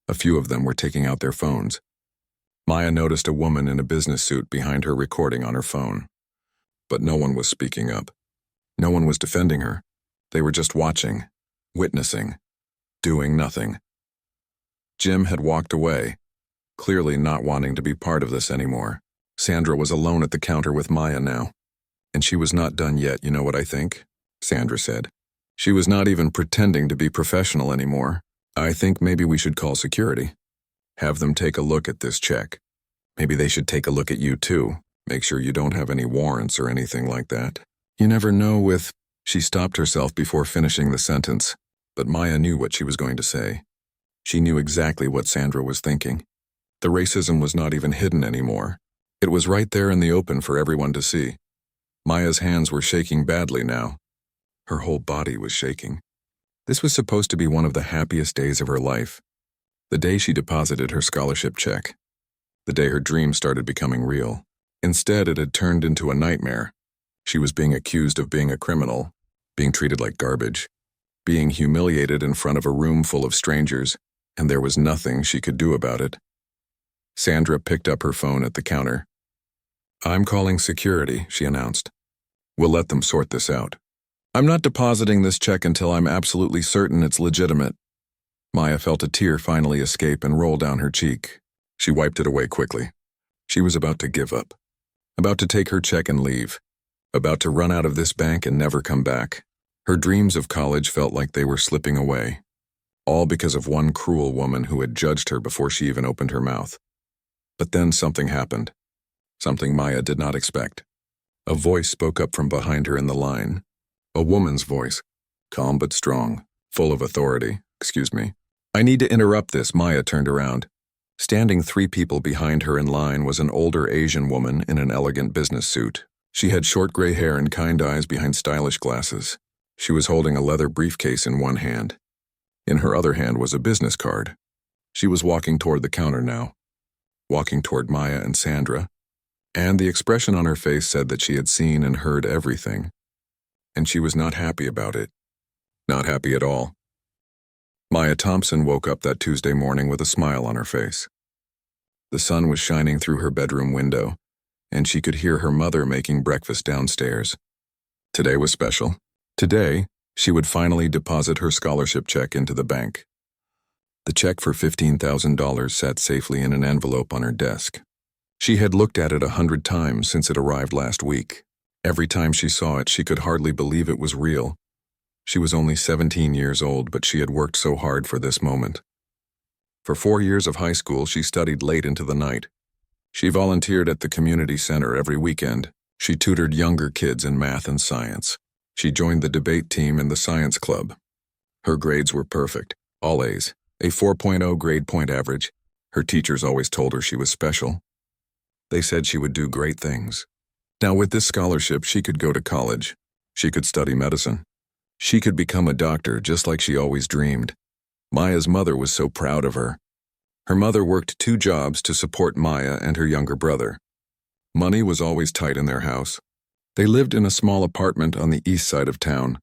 A few of them were taking out their phones. Maya noticed a woman in a business suit behind her recording on her phone. But no one was speaking up. No one was defending her. They were just watching, witnessing, doing nothing. Jim had walked away, clearly not wanting to be part of this anymore. Sandra was alone at the counter with Maya now. And she was not done yet, you know what I think? Sandra said. She was not even pretending to be professional anymore. I think maybe we should call security. Have them take a look at this check. Maybe they should take a look at you too. Make sure you don't have any warrants or anything like that. You never know with... She stopped herself before finishing the sentence, but Maya knew what she was going to say. She knew exactly what Sandra was thinking. The racism was not even hidden anymore. It was right there in the open for everyone to see. Maya's hands were shaking badly now. Her whole body was shaking. This was supposed to be one of the happiest days of her life. The day she deposited her scholarship check. The day her dream started becoming real. Instead, it had turned into a nightmare. She was being accused of being a criminal, being treated like garbage, being humiliated in front of a room full of strangers, and there was nothing she could do about it. Sandra picked up her phone at the counter. "I'm calling security," she announced. "We'll let them sort this out. I'm not depositing this check until I'm absolutely certain it's legitimate." Maya felt a tear finally escape and roll down her cheek. She wiped it away quickly. She was about to give up. About to take her check and leave. About to run out of this bank and never come back. Her dreams of college felt like they were slipping away. All because of one cruel woman who had judged her before she even opened her mouth. But then something happened. Something Maya did not expect. A voice spoke up from behind her in the line. A woman's voice. Calm but strong. Full of authority. "Excuse me. I need to interrupt this." Maya turned around. Standing 3 people behind her in line was an older Asian woman in an elegant business suit. She had short gray hair and kind eyes behind stylish glasses. She was holding a leather briefcase in one hand. In her other hand was a business card. She was walking toward the counter now. Walking toward Maya and Sandra. And the expression on her face said that she had seen and heard everything. And she was not happy about it. Not happy at all. Maya Thompson woke up that Tuesday morning with a smile on her face. The sun was shining through her bedroom window, and she could hear her mother making breakfast downstairs. Today was special. Today, she would finally deposit her scholarship check into the bank. The check for $15,000 sat safely in an envelope on her desk. She had looked at it 100 times since it arrived last week. Every time she saw it, she could hardly believe it was real. She was only 17 years old, but she had worked so hard for this moment. For 4 years of high school, she studied late into the night. She volunteered at the community center every weekend. She tutored younger kids in math and science. She joined the debate team in the science club. Her grades were perfect, all A's, a 4.0 grade point average. Her teachers always told her she was special. They said she would do great things. Now with this scholarship, she could go to college. She could study medicine. She could become a doctor just like she always dreamed. Maya's mother was so proud of her. Her mother worked 2 jobs to support Maya and her younger brother. Money was always tight in their house. They lived in a small apartment on the east side of town.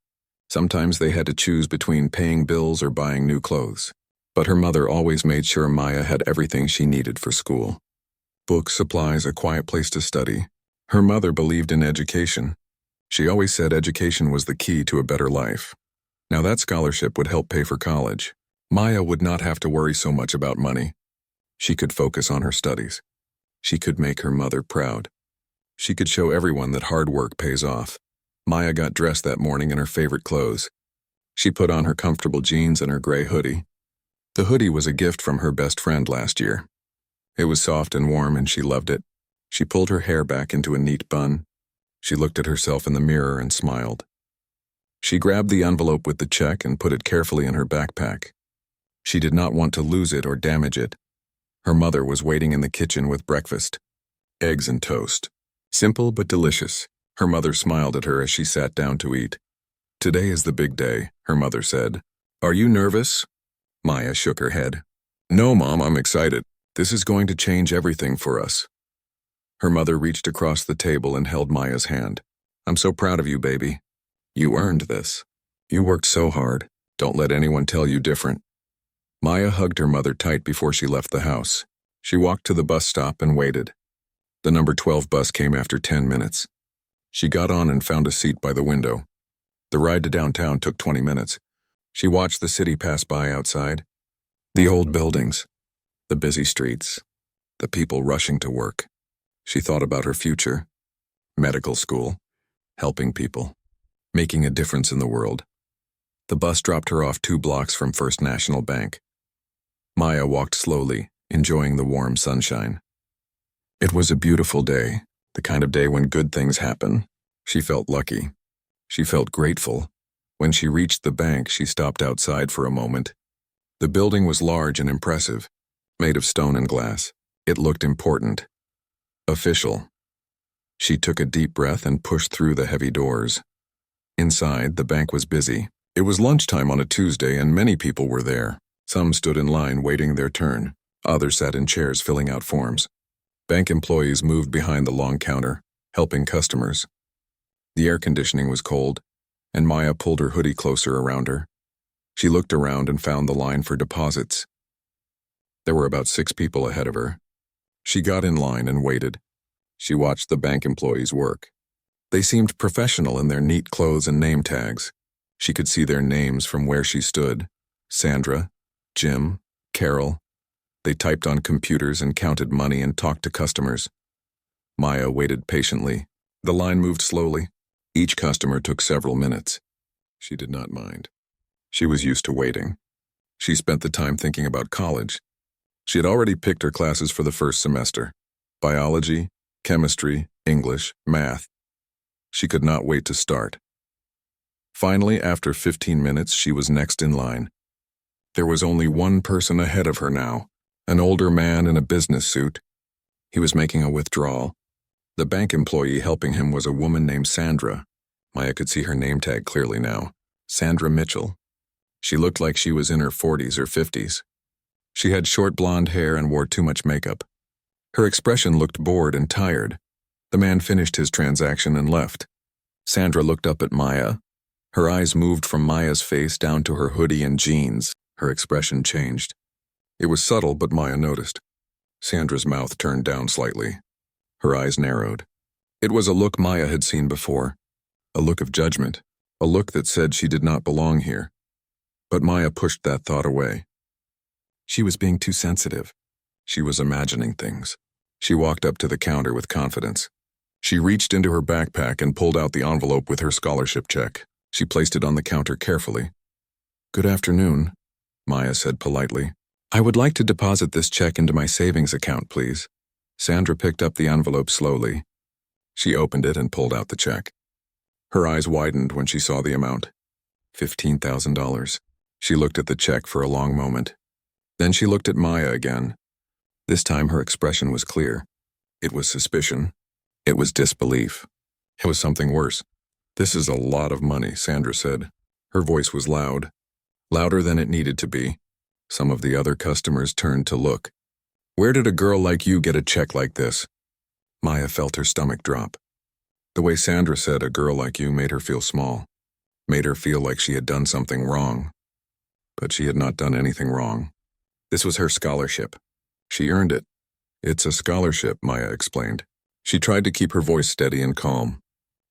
Sometimes they had to choose between paying bills or buying new clothes. But her mother always made sure Maya had everything she needed for school. Books, supplies, a quiet place to study. Her mother believed in education. She always said education was the key to a better life. Now that scholarship would help pay for college. Maya would not have to worry so much about money. She could focus on her studies. She could make her mother proud. She could show everyone that hard work pays off. Maya got dressed that morning in her favorite clothes. She put on her comfortable jeans and her gray hoodie. The hoodie was a gift from her best friend last year. It was soft and warm and she loved it. She pulled her hair back into a neat bun. She looked at herself in the mirror and smiled. She grabbed the envelope with the check and put it carefully in her backpack. She did not want to lose it or damage it. Her mother was waiting in the kitchen with breakfast. Eggs and toast. Simple but delicious. Her mother smiled at her as she sat down to eat. "Today is the big day," her mother said. "Are you nervous?" Maya shook her head. "No, Mom, I'm excited. This is going to change everything for us." Her mother reached across the table and held Maya's hand. "I'm so proud of you, baby. You earned this. You worked so hard. Don't let anyone tell you different." Maya hugged her mother tight before she left the house. She walked to the bus stop and waited. The number 12 bus came after 10 minutes. She got on and found a seat by the window. The ride to downtown took 20 minutes. She watched the city pass by outside. The old buildings, the busy streets, the people rushing to work. She thought about her future. Medical school, helping people, making a difference in the world. The bus dropped her off 2 blocks from First National Bank. Maya walked slowly, enjoying the warm sunshine. It was a beautiful day, the kind of day when good things happen. She felt lucky. She felt grateful. When she reached the bank, she stopped outside for a moment. The building was large and impressive, made of stone and glass. It looked important. Official. She took a deep breath and pushed through the heavy doors. Inside, the bank was busy. It was lunchtime on a Tuesday and many people were there. Some stood in line waiting their turn. Others sat in chairs filling out forms. Bank employees moved behind the long counter, helping customers. The air conditioning was cold, and Maya pulled her hoodie closer around her. She looked around and found the line for deposits. There were about 6 people ahead of her. She got in line and waited. She watched the bank employees work. They seemed professional in their neat clothes and name tags. She could see their names from where she stood. Sandra, Jim, Carol. They typed on computers and counted money and talked to customers. Maya waited patiently. The line moved slowly. Each customer took several minutes. She did not mind. She was used to waiting. She spent the time thinking about college. She had already picked her classes for the first semester: biology, chemistry, English, math. She could not wait to start. Finally, after 15 minutes, she was next in line. There was only one person ahead of her now, an older man in a business suit. He was making a withdrawal. The bank employee helping him was a woman named Sandra. Maya could see her name tag clearly now. Sandra Mitchell. She looked like she was in her 40s or 50s. She had short blonde hair and wore too much makeup. Her expression looked bored and tired. The man finished his transaction and left. Sandra looked up at Maya. Her eyes moved from Maya's face down to her hoodie and jeans. Her expression changed. It was subtle, but Maya noticed. Sandra's mouth turned down slightly. Her eyes narrowed. It was a look Maya had seen before. A look of judgment. A look that said she did not belong here. But Maya pushed that thought away. She was being too sensitive. She was imagining things. She walked up to the counter with confidence. She reached into her backpack and pulled out the envelope with her scholarship check. She placed it on the counter carefully. "Good afternoon," Maya said politely. "I would like to deposit this check into my savings account, please." Sandra picked up the envelope slowly. She opened it and pulled out the check. Her eyes widened when she saw the amount. $15,000. She looked at the check for a long moment. Then she looked at Maya again. This time her expression was clear. It was suspicion. It was disbelief. It was something worse. "This is a lot of money," Sandra said. Her voice was loud. Louder than it needed to be. Some of the other customers turned to look. "Where did a girl like you get a check like this?" Maya felt her stomach drop. The way Sandra said "a girl like you" made her feel small. Made her feel like she had done something wrong. But she had not done anything wrong. This was her scholarship. She earned it. "It's a scholarship," Maya explained. She tried to keep her voice steady and calm.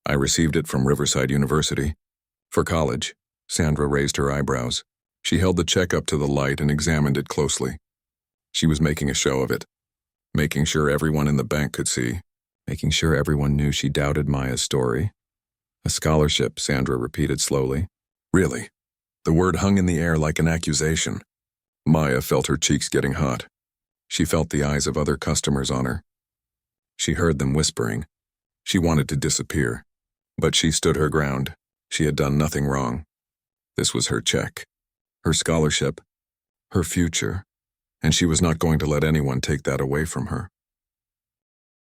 "I received it from Riverside University. For college." Sandra raised her eyebrows. She held the check up to the light and examined it closely. She was making a show of it. Making sure everyone in the bank could see. Making sure everyone knew she doubted Maya's story. "A scholarship," Sandra repeated slowly. "Really?" The word hung in the air like an accusation. Maya felt her cheeks getting hot. She felt the eyes of other customers on her. She heard them whispering. She wanted to disappear. But she stood her ground. She had done nothing wrong. This was her check. Her scholarship. Her future. And she was not going to let anyone take that away from her.